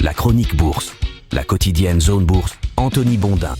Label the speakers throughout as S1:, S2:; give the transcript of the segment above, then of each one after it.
S1: La chronique bourse, la quotidienne Zone Bourse, Anthony Bondin.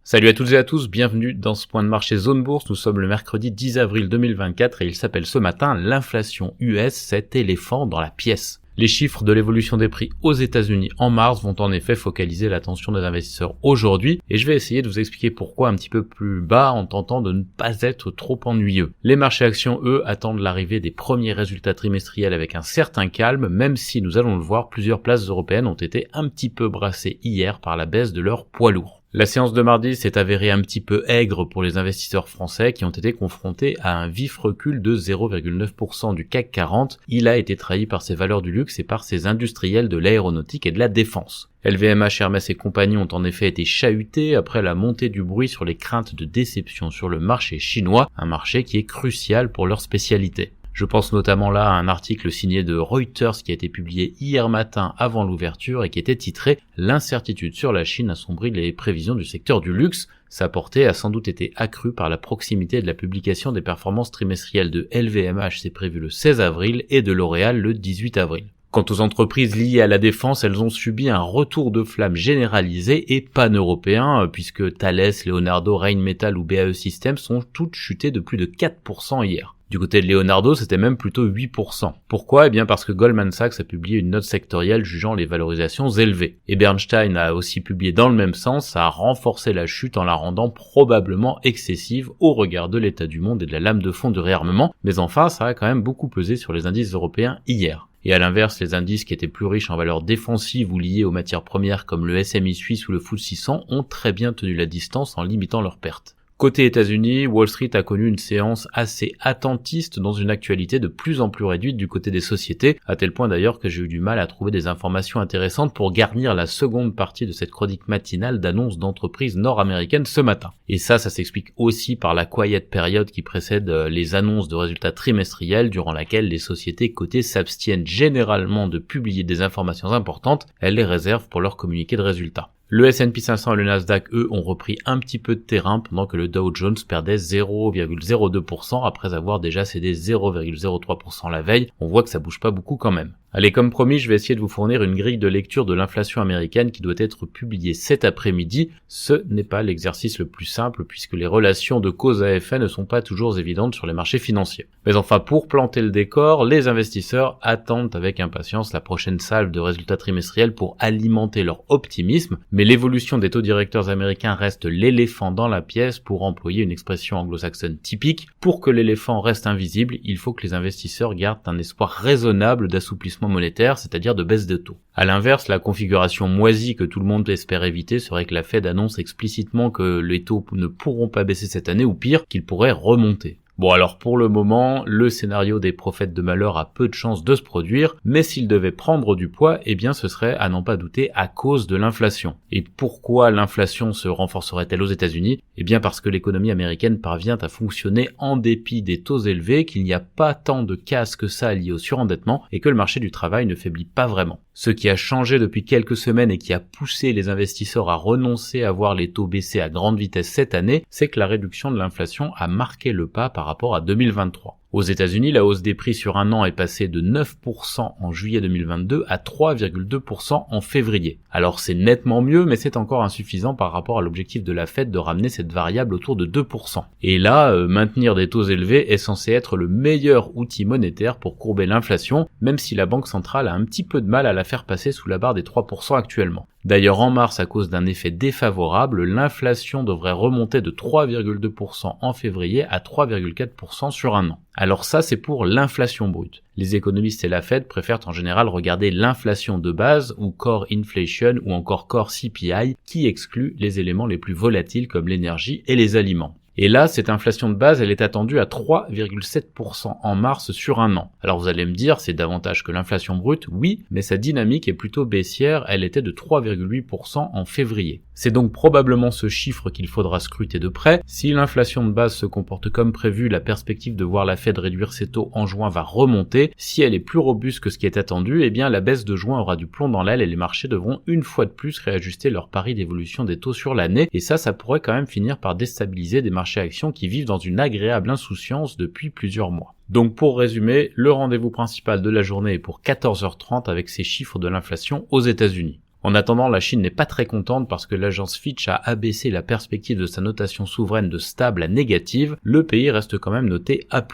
S2: Salut à toutes et à tous, bienvenue dans ce point de marché Zone Bourse. Nous sommes le mercredi 10 avril 2024 et il s'appelle ce matin l'inflation US, cet éléphant dans la pièce. Les chiffres de l'évolution des prix aux États-Unis en mars vont en effet focaliser l'attention des investisseurs aujourd'hui et je vais essayer de vous expliquer pourquoi un petit peu plus bas en tentant de ne pas être trop ennuyeux. Les marchés actions, eux, attendent l'arrivée des premiers résultats trimestriels avec un certain calme, même si nous allons le voir, plusieurs places européennes ont été un petit peu brassées hier par la baisse de leurs poids lourds. La séance de mardi s'est avérée un petit peu aigre pour les investisseurs français qui ont été confrontés à un vif recul de 0,9% du CAC 40. Il a été trahi par ses valeurs du luxe et par ses industriels de l'aéronautique et de la défense. LVMH, Hermès et compagnie ont en effet été chahutés après la montée du bruit sur les craintes de déception sur le marché chinois, un marché qui est crucial pour leur spécialité. Je pense notamment là à un article signé de Reuters qui a été publié hier matin avant l'ouverture et qui était titré « L'incertitude sur la Chine assombrit les prévisions du secteur du luxe ». Sa portée a sans doute été accrue par la proximité de la publication des performances trimestrielles de LVMH, c'est prévu le 16 avril, et de L'Oréal le 18 avril. Quant aux entreprises liées à la défense, elles ont subi un retour de flamme généralisé et pan-européen, puisque Thales, Leonardo, Rheinmetall ou BAE Systems ont toutes chuté de plus de 4% hier. Du côté de Leonardo, c'était même plutôt 8%. Pourquoi ? Eh bien parce que Goldman Sachs a publié une note sectorielle jugeant les valorisations élevées. Et Bernstein a aussi publié dans le même sens, ça a renforcé la chute en la rendant probablement excessive au regard de l'état du monde et de la lame de fond du réarmement. Mais enfin, ça a quand même beaucoup pesé sur les indices européens hier. Et à l'inverse, les indices qui étaient plus riches en valeurs défensives ou liés aux matières premières comme le SMI suisse ou le FTSE 600 ont très bien tenu la distance en limitant leurs pertes. Côté États-Unis, Wall Street a connu une séance assez attentiste dans une actualité de plus en plus réduite du côté des sociétés, à tel point d'ailleurs que j'ai eu du mal à trouver des informations intéressantes pour garnir la seconde partie de cette chronique matinale d'annonces d'entreprises nord-américaines ce matin. Et ça s'explique aussi par la quiet période qui précède les annonces de résultats trimestriels durant laquelle les sociétés cotées s'abstiennent généralement de publier des informations importantes, elles les réservent pour leur communiqué de résultats. Le S&P 500 et le Nasdaq, eux, ont repris un petit peu de terrain pendant que le Dow Jones perdait 0,02% après avoir déjà cédé 0,03% la veille. On voit que ça bouge pas beaucoup quand même. Allez, comme promis, je vais essayer de vous fournir une grille de lecture de l'inflation américaine qui doit être publiée cet après-midi. Ce n'est pas l'exercice le plus simple puisque les relations de cause à effet ne sont pas toujours évidentes sur les marchés financiers. Mais enfin, pour planter le décor, les investisseurs attendent avec impatience la prochaine salve de résultats trimestriels pour alimenter leur optimisme. Mais l'évolution des taux directeurs américains reste l'éléphant dans la pièce pour employer une expression anglo-saxonne typique. Pour que l'éléphant reste invisible, il faut que les investisseurs gardent un espoir raisonnable d'assouplissement monétaire, c'est-à-dire de baisse de taux. À l'inverse, la configuration moisie que tout le monde espère éviter serait que la Fed annonce explicitement que les taux ne pourront pas baisser cette année ou pire, qu'ils pourraient remonter. Bon alors pour le moment, le scénario des prophètes de malheur a peu de chances de se produire, mais s'il devait prendre du poids, eh bien ce serait à n'en pas douter à cause de l'inflation. Et pourquoi l'inflation se renforcerait-elle aux États-Unis ? Eh bien parce que l'économie américaine parvient à fonctionner en dépit des taux élevés, qu'il n'y a pas tant de casse que ça lié au surendettement et que le marché du travail ne faiblit pas vraiment. Ce qui a changé depuis quelques semaines et qui a poussé les investisseurs à renoncer à voir les taux baisser à grande vitesse cette année, c'est que la réduction de l'inflation a marqué le pas par rapport à 2023. Aux États-Unis, la hausse des prix sur un an est passée de 9% en juillet 2022 à 3,2% en février. Alors c'est nettement mieux, mais c'est encore insuffisant par rapport à l'objectif de la Fed de ramener cette variable autour de 2%. Et là, maintenir des taux élevés est censé être le meilleur outil monétaire pour courber l'inflation, même si la Banque centrale a un petit peu de mal à la faire passer sous la barre des 3% actuellement. D'ailleurs, en mars, à cause d'un effet défavorable, l'inflation devrait remonter de 3,2% en février à 3,4% sur un an. Alors ça, c'est pour l'inflation brute. Les économistes et la Fed préfèrent en général regarder l'inflation de base, ou core inflation, ou encore core CPI, qui exclut les éléments les plus volatiles comme l'énergie et les aliments. Et là, cette inflation de base, elle est attendue à 3,7% en mars sur un an. Alors vous allez me dire, c'est davantage que l'inflation brute, oui, mais sa dynamique est plutôt baissière, elle était de 3,8% en février. C'est donc probablement ce chiffre qu'il faudra scruter de près. Si l'inflation de base se comporte comme prévu, la perspective de voir la Fed réduire ses taux en juin va remonter. Si elle est plus robuste que ce qui est attendu, eh bien la baisse de juin aura du plomb dans l'aile et les marchés devront une fois de plus réajuster leur pari d'évolution des taux sur l'année. Et ça pourrait quand même finir par déstabiliser des marchés actions qui vivent dans une agréable insouciance depuis plusieurs mois. Donc pour résumer, le rendez-vous principal de la journée est pour 14h30 avec ces chiffres de l'inflation aux États-Unis. En attendant, la Chine n'est pas très contente parce que l'agence Fitch a abaissé la perspective de sa notation souveraine de stable à négative. Le pays reste quand même noté A+.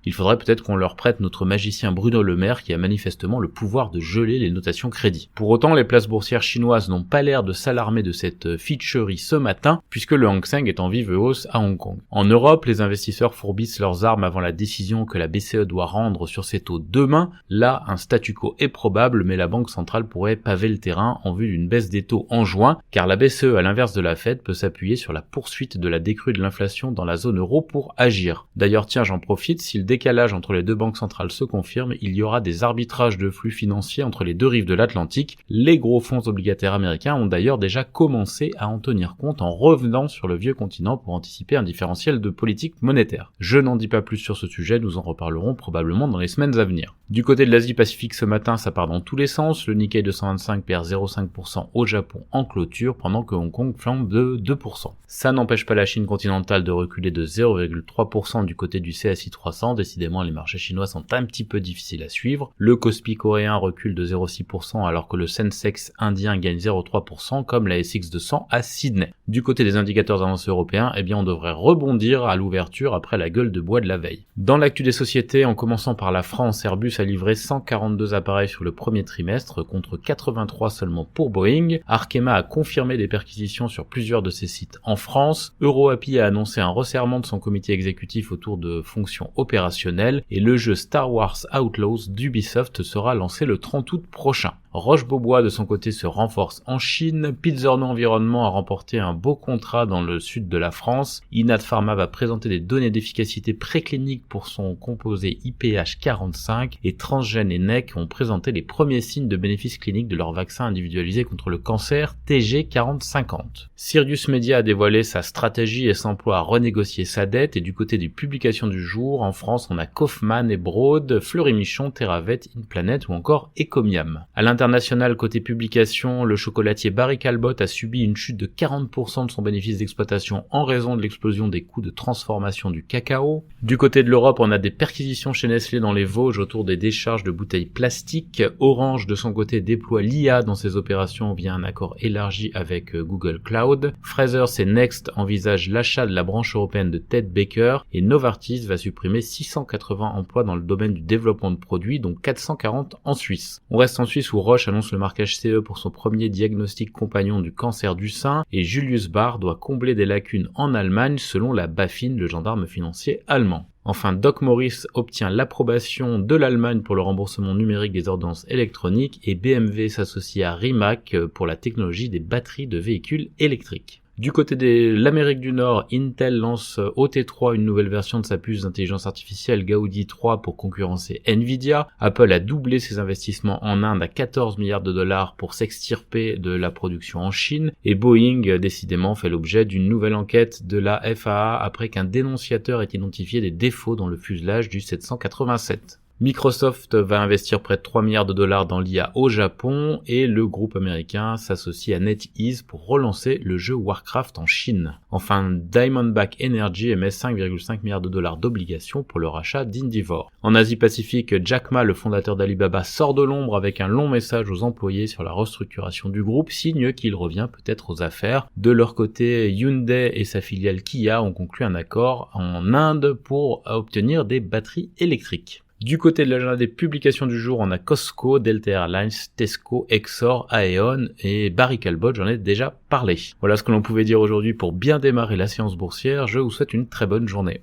S2: Il faudrait peut-être qu'on leur prête notre magicien Bruno Le Maire qui a manifestement le pouvoir de geler les notations crédit. Pour autant, les places boursières chinoises n'ont pas l'air de s'alarmer de cette Fitcherie ce matin puisque le Hang Seng est en vive hausse à Hong Kong. En Europe, les investisseurs fourbissent leurs armes avant la décision que la BCE doit rendre sur ses taux demain. Là, un statu quo est probable, mais la Banque centrale pourrait paver le terrain en vue d'une baisse des taux en juin, car la BCE, à l'inverse de la Fed, peut s'appuyer sur la poursuite de la décrue de l'inflation dans la zone euro pour agir. D'ailleurs, tiens, j'en profite, si le décalage entre les deux banques centrales se confirme, il y aura des arbitrages de flux financiers entre les deux rives de l'Atlantique. Les gros fonds obligataires américains ont d'ailleurs déjà commencé à en tenir compte en revenant sur le vieux continent pour anticiper un différentiel de politique monétaire. Je n'en dis pas plus sur ce sujet, nous en reparlerons probablement dans les semaines à venir. Du côté de l'Asie-Pacifique ce matin, ça part dans tous les sens, le Nikkei 225 perd 0,5% au Japon en clôture pendant que Hong Kong flambe de 2%. Ça n'empêche pas la Chine continentale de reculer de 0,3% du côté du CSI 300, décidément les marchés chinois sont un petit peu difficiles à suivre. Le Kospi coréen recule de 0,6% alors que le Sensex indien gagne 0,3% comme la SX 200 à Sydney. Du côté des indicateurs avancés européens, eh bien on devrait rebondir à l'ouverture après la gueule de bois de la veille. Dans l'actu des sociétés, en commençant par la France, Airbus a livré 142 appareils sur le premier trimestre contre 83 seulement pour Boeing. Arkema a confirmé des perquisitions sur plusieurs de ses sites en France. EuroAPI a annoncé un resserrement de son comité exécutif autour de fonctions opérationnelles et le jeu Star Wars Outlaws d'Ubisoft sera lancé le 30 août prochain. Roche-Beaubois de son côté se renforce en Chine, Pizzorno Environnement a remporté un beau contrat dans le sud de la France, Inat Pharma va présenter des données d'efficacité précliniques pour son composé IPH45 et Transgène et NEC ont présenté les premiers signes de bénéfices cliniques de leur vaccin individualisé contre le cancer TG4050. Sirius Media a dévoilé sa stratégie et s'emploie à renégocier sa dette et du côté des publications du jour, en France on a Kaufmann et Broad, Fleury-Michon, Terravet, InPlanet ou encore Ecomiam. À l'international, côté publication, le chocolatier Barry Callebaut a subi une chute de 40% de son bénéfice d'exploitation en raison de l'explosion des coûts de transformation du cacao. Du côté de l'Europe, on a des perquisitions chez Nestlé dans les Vosges autour des décharges de bouteilles plastiques. Orange, de son côté, déploie l'IA dans ses opérations via un accord élargi avec Google Cloud. Frasers et Next envisagent l'achat de la branche européenne de Ted Baker et Novartis va supprimer 680 emplois dans le domaine du développement de produits, dont 440 en Suisse. On reste en Suisse où Roche annonce le marquage CE pour son premier diagnostic compagnon du cancer du sein et Julius Baer doit combler des lacunes en Allemagne selon la BaFin, le gendarme financier allemand. Enfin, Doc Morris obtient l'approbation de l'Allemagne pour le remboursement numérique des ordonnances électroniques et BMW s'associe à Rimac pour la technologie des batteries de véhicules électriques. Du côté de l'Amérique du Nord, Intel lance au T3 une nouvelle version de sa puce d'intelligence artificielle Gaudi 3 pour concurrencer Nvidia. Apple a doublé ses investissements en Inde à 14 milliards de dollars pour s'extirper de la production en Chine. Et Boeing, décidément, fait l'objet d'une nouvelle enquête de la FAA après qu'un dénonciateur ait identifié des défauts dans le fuselage du 787. Microsoft va investir près de 3 milliards de dollars dans l'IA au Japon et le groupe américain s'associe à NetEase pour relancer le jeu Warcraft en Chine. Enfin, Diamondback Energy émet 5,5 milliards de dollars d'obligations pour le rachat d'Indivor. En Asie-Pacifique, Jack Ma, le fondateur d'Alibaba, sort de l'ombre avec un long message aux employés sur la restructuration du groupe, signe qu'il revient peut-être aux affaires. De leur côté, Hyundai et sa filiale Kia ont conclu un accord en Inde pour obtenir des batteries électriques. Du côté de l'agenda des publications du jour, on a Costco, Delta Airlines, Tesco, Exor, Aeon et Barry Callebaut, j'en ai déjà parlé. Voilà ce que l'on pouvait dire aujourd'hui pour bien démarrer la séance boursière, je vous souhaite une très bonne journée.